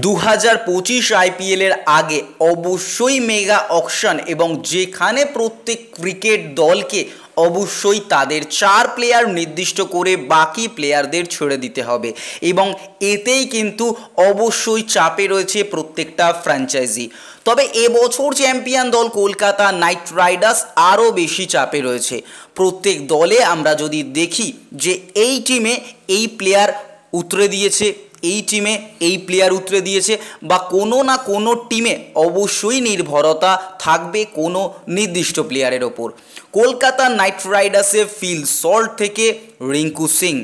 2025 আইপিএলের আগে অবশ্যই মেগা অকশন এবং যেখানে প্রত্যেক ক্রিকেট দলকে অবশ্যই তাদের 4 প্লেয়ার নির্দিষ্ট করে বাকি প্লেয়ারদের ছেড়ে দিতে হবে এবং এতেই কিন্তু অবশ্যই চাপে রয়েছে প্রত্যেকটা ফ্র্যাঞ্চাইজি। তবে এবছর চ্যাম্পিয়ন দল কলকাতা নাইট রাইডার্স আরও বেশি চাপে রয়েছে। প্রত্যেক দলে আমরা যদি দেখি যে এই টিমে এই প্লেয়ার উতরে দিয়েছে, এই টিমে এই প্লেয়ার উতরে দিয়েছে, বা কোনো না কোনো টিমে অবশ্যই নির্ভরতা থাকবে কোনো নির্দিষ্ট প্লেয়ারের ওপর। কলকাতা নাইট রাইডার্সে ফিল সল্ট থেকে রিঙ্কু সিং,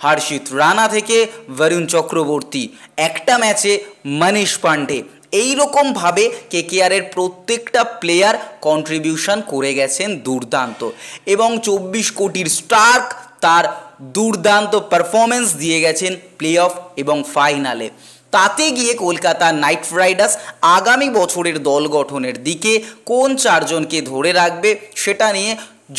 হর্ষিত রানা থেকে বরুণ চক্রবর্তী, একটা ম্যাচে মনীষ পান্ডে, এই রকমভাবে কেকেআরের প্রত্যেকটা প্লেয়ার কন্ট্রিবিউশন করে গেছেন দুর্দান্ত, এবং 24 কোটির স্টার্ক তার দুর্দান্ত পারফরমেন্স দিয়ে গেছেন প্লে অফ এবং ফাইনালে। তাতে গিয়ে কলকাতা নাইট রাইডার্স আগামী বছরের দল গঠনের দিকে কোন 4 জনকে ধরে রাখবে সেটা নিয়ে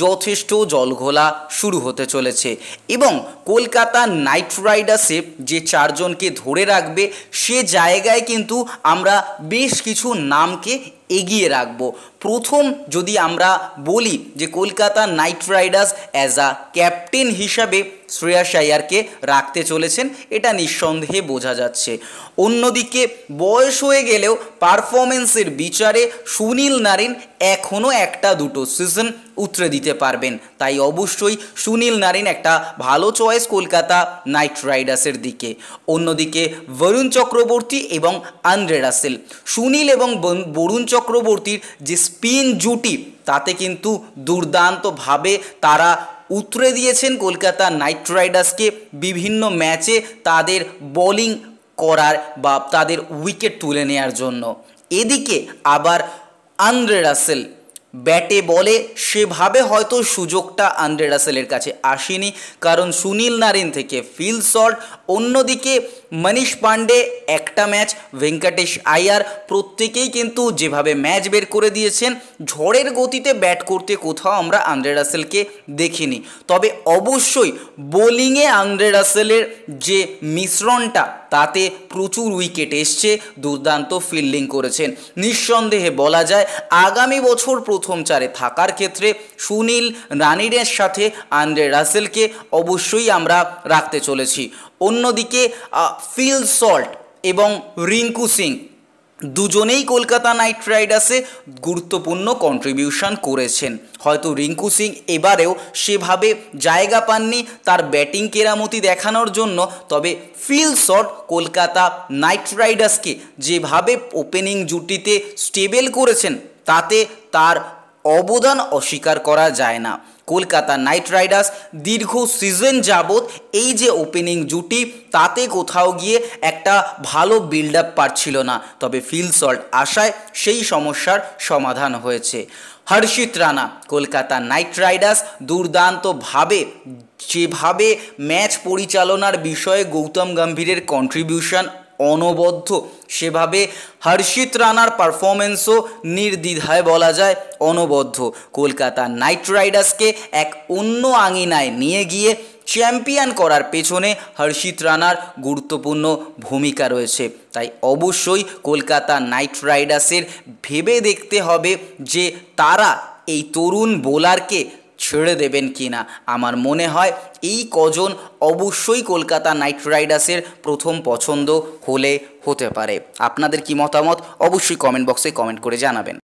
যথেষ্ট জলঘোলা শুরু হতে চলেছে, এবং কলকাতা নাইট রাইডার্সে যে 4 জনকে ধরে রাখবে সে জায়গায় কিন্তু আমরা বেশ কিছু নামকে এগিয়ে রাখবো। প্রথম যদি আমরা বলি যে Kolkata night Riders as a captain হিসাবে শ্রেয়াস আইয়ারকে রাখতে চলেছেন, এটা নিঃসন্দেহে বোঝা যাচ্ছে। অন্যদিকে বয়স হয়ে গেলেও পারফরমেন্সের বিচারে সুনীল নারিন এখনও একটা দুটো সিজন উতরে দিতে পারবেন, তাই অবশ্যই সুনীল নারিন একটা ভালো চয়েস কলকাতা নাইট রাইডার্সের দিকে। অন্যদিকে বরুণ চক্রবর্তী এবং আন্দ্রে রাসেল, সুনীল এবং বরুণ চক্রবর্তীর যে স্পিন জুটি তাতে কিন্তু দুর্দান্তভাবে তারা উতরে দিয়েছেন কলকাতা নাইট রাইডার্সকে বিভিন্ন ম্যাচে তাদের বোলিং করার বা তাদের উইকেট তুলে নেওয়ার জন্য। এদিকে আবার আন্দ্রে রাসেল ব্যাটে বলে সেভাবে হয়তো সুযোগটা আন্দ্রে রাসেলের কাছে আসেনি, কারণ সুনীল নারিন থেকে ফিল সল্ট, অন্যদিকে মনীষ পান্ডে একটা ম্যাচ, ভেঙ্কটেশ আইয়ার, প্রত্যেকেই কিন্তু যেভাবে ম্যাচ বের করে দিয়েছেন, ঝড়ের গতিতে ব্যাট করতে কোথাও আমরা আন্দ্রে রাসেলকে দেখিনি। তবে অবশ্যই বোলিংয়ে আন্দ্রে রাসেলের যে মিশ্রণটা তাতে প্রচুর উইকেট এসছে, দুর্দান্ত ফিল্ডিং করেছেন। নিঃসন্দেহে বলা যায় আগামী বছর প্রথম 4-এ থাকার ক্ষেত্রে সুনীল নারিনের সাথে আন্দ্রে রাসেলকে অবশ্যই আমরা রাখতে চলেছি। অন্যদিকে ফিল সল্ট এবং রিঙ্কু সিং দুজনেই কলকাতা নাইট রাইডার্সে গুরুত্বপূর্ণ কন্ট্রিবিউশন করেছেন। হয়তো রিঙ্কু সিং এবারেও সেভাবে জায়গা পাননি তার ব্যাটিং কেরামতি দেখানোর জন্য, তবে ফিল সল্ট কলকাতা নাইট রাইডার্সকে যেভাবে ওপেনিং জুটিতে স্টেবল করেছেন তাতে তার অবদান অস্বীকার করা যায় না। কলকাতা নাইট রাইডার্স দীর্ঘ সিজন যাবৎ এই যে ওপেনিং জুটি তাতে কোথাও গিয়ে একটা ভালো বিল্ড আপ পাচ্ছিল না, তবে ফিল সল্ট আসায় সেই সমস্যার সমাধান হয়েছে। হর্ষিত রানা, কলকাতা নাইট রাইডার্স দুর্দান্তভাবে যেভাবে ম্যাচ পরিচালনার বিষয়ে গৌতম গম্ভীরের কন্ট্রিবিউশন অনবদ্য, সেভাবে হর্ষিত রানার পারফরমেন্সও নির্দ্বিধায় বলা যায় অনবদ্য। কলকাতা নাইট রাইডার্সকে এক অন্য আঙিনায় নিয়ে গিয়ে চ্যাম্পিয়ন করার পেছনে হর্ষিত রানার গুরুত্বপূর্ণ ভূমিকা রয়েছে, তাই অবশ্যই কলকাতা নাইট রাইডার্সের ভেবে দেখতে হবে যে তারা এই তরুণ বোলারকে ছেড়ে দেবেন কি না। আমার মনে হয় এই কজন অবশ্যই কলকাতা নাইট রাইডার্সের প্রথম পছন্দ হলে হতে পারে। আপনাদের কি মতামত অবশ্যই কমেন্ট বক্সে কমেন্ট করে জানাবেন।